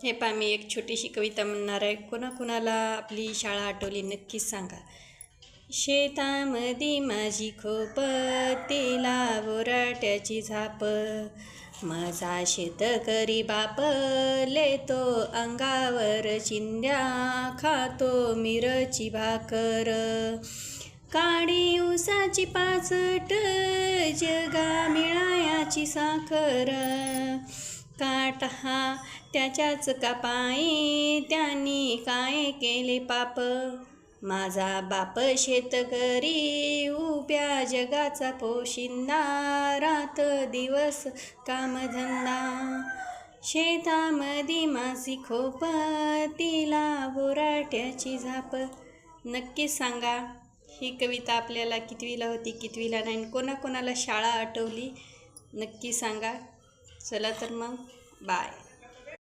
हे पहा, मी एक छोटीशी कविता म्हणणार आहे. कोणाकोणाला आपली शाळा आठवली नक्कीच सांगा. शेतामधी माझी खोप, तिला बोराट्याची झाप, माझा शेतकरी बाप लेतो अंगावर चिंध्या, खातो मिरची भाकर, काडी ऊसाची पाचट, जगा मिळायाची साखर, काटा हा त्याच्याच कापाई, त्यांनी काय केले पाप, माझा बाप शेतकरी उभ्या जगाचा पोशिंदा, रात दिवस कामधंदा, शेतामधी माझी खोप, तिला बोराट्याची झाप. नक्कीच सांगा ही कविता आपल्याला कितवीला होती, कितवीला नाही, कोणाकोणाला शाळा आठवली नक्की सांगा. चला तर मग बाय.